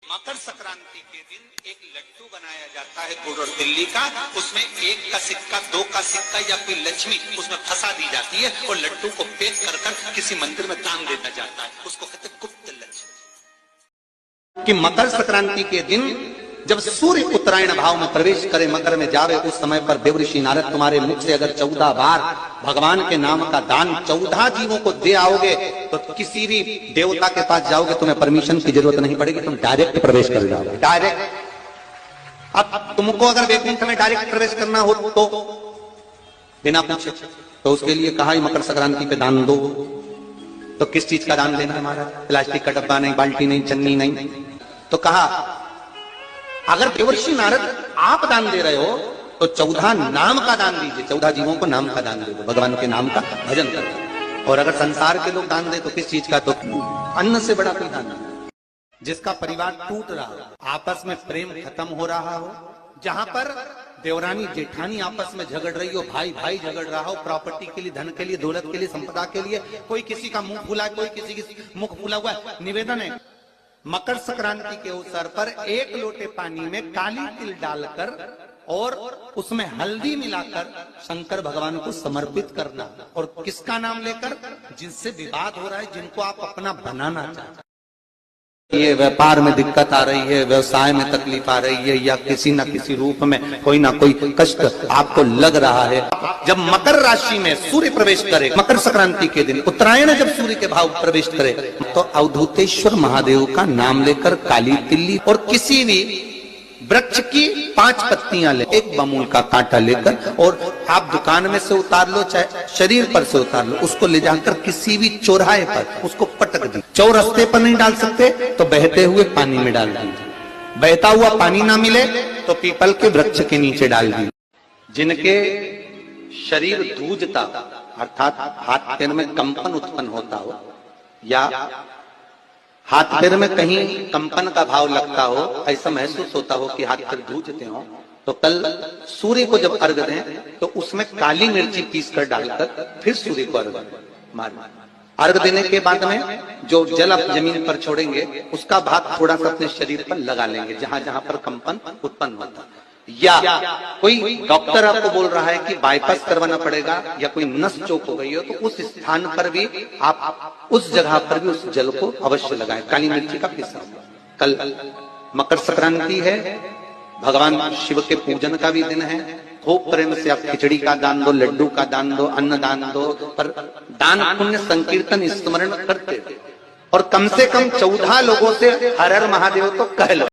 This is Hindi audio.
मकर संक्रांति के दिन एक लड्डू बनाया जाता है गुड़ और तिल्ली का। उसमें 1 का सिक्का, 2 का सिक्का या कोई लक्ष्मी उसमें फंसा दी जाती है और लड्डू को पैक कर कर किसी मंदिर में दान देना जाता है। उसको कहते हैं गुप्त लक्ष्मी। कि मकर संक्रांति के दिन जब सूर्य उत्तरायण भाव में प्रवेश करे, मकर में जावे, उस समय पर देवऋषि नारद तुम्हारे मुख से अगर 14 बार भगवान के नाम का दान 14 जीवों को दे आओगे तो किसी भी देवता के पास जाओगे, तुम्हें परमिशन की जरूरत नहीं पड़ेगी, तुम डायरेक्ट प्रवेश कर जाओगे। डायरेक्ट। अब तुमको अगर वैकुंठ में डायरेक्ट प्रवेश करना हो तो बिना पूछे, तो उसके लिए कहा मकर संक्रांति पे दान दो। तो किस चीज का दान देना है महाराज? प्लास्टिक का डब्बा नहीं, बाल्टी नहीं, चन्नी नहीं। तो कहा अगर देवर्षि नारद आप दान दे रहे हो तो 14 नाम का दान दीजिए, 14 जीवों को नाम का दान दे दो, भगवान के नाम का भजन कर। और अगर संसार के लोग दान दे तो किस चीज का? तो अन्न से बड़ा कोई दान नहीं। जिसका परिवार टूट रहा हो, आपस में प्रेम खत्म हो रहा हो, जहां पर देवरानी जेठानी आपस में झगड़ रही हो, भाई भाई झगड़ रहा हो, प्रॉपर्टी के लिए, धन के लिए, दौलत के लिए, संपदा के लिए, कोई किसी का मुंह फूला, कोई किसी की मुख फूला हुआ है। निवेदन है मकर संक्रांति के अवसर पर 1 लोटे पानी में काली तिल डालकर और उसमें हल्दी मिलाकर शंकर भगवान को समर्पित करना। और किसका नाम लेकर? जिनसे विवाद हो रहा है, जिनको आप अपना बनाना चाहते हैं। ये व्यापार में दिक्कत आ रही है, व्यवसाय में तकलीफ आ रही है, या किसी न किसी रूप में कोई ना कोई कष्ट आपको लग रहा है। जब मकर राशि में सूर्य प्रवेश करे, मकर संक्रांति के दिन उत्तरायण जब सूर्य के भाव प्रवेश करे, तो अवधूतेश्वर महादेव का नाम लेकर काली तिल्ली और किसी भी वृक्ष की 5 पत्तियां ले, 1 बमूल का कांटा लेकर, और आप दुकान में से उतार लो, चाहे शरीर पर से उतार लो, उसको ले जाकर किसी भी चौराहे पर उसको पटक दी। चौरस्ते पर नहीं डाल सकते तो बहते हुए पानी में डाल दीजिए। बहता हुआ पानी ना मिले तो पीपल के वृक्ष के नीचे डाल दीजिए। जिनके शरीर धूजता अर्थात हाथ पैर में कंपन उत्पन्न होता हो, या हाथ पैर में कहीं कंपन का भाव लगता हो, ऐसा महसूस होता हो कि हाथ पैर धूजते हो, तो कल सूर्य को जब अर्घ दें तो उसमें काली मिर्ची पीस कर डालकर फिर सूर्य को अर्घ मारना। अर्घ देने के बाद में जो जल आप जमीन पर छोड़ेंगे उसका भाग थोड़ा सा अपने शरीर पर लगा लेंगे, जहां जहां पर कंपन उत्पन्न होता। या कोई डॉक्टर आपको बोल रहा है कि बाईपास करवाना पड़ेगा, या कोई नस चौक हो गई हो, तो उस स्थान पर भी आप उस जगह पर भी उस जल को अवश्य लगाएं, काली मिर्ची का पिसा। कल मकर संक्रांति है, भगवान शिव के पूजन का भी दिन है। खूब प्रेम से आप खिचड़ी का दान दो, लड्डू का दान दो, अन्न दान दो, पर दान पुण्य संकीर्तन स्मरण करते, और कम से कम 14 लोगों से हर हर महादेव तो कह लो।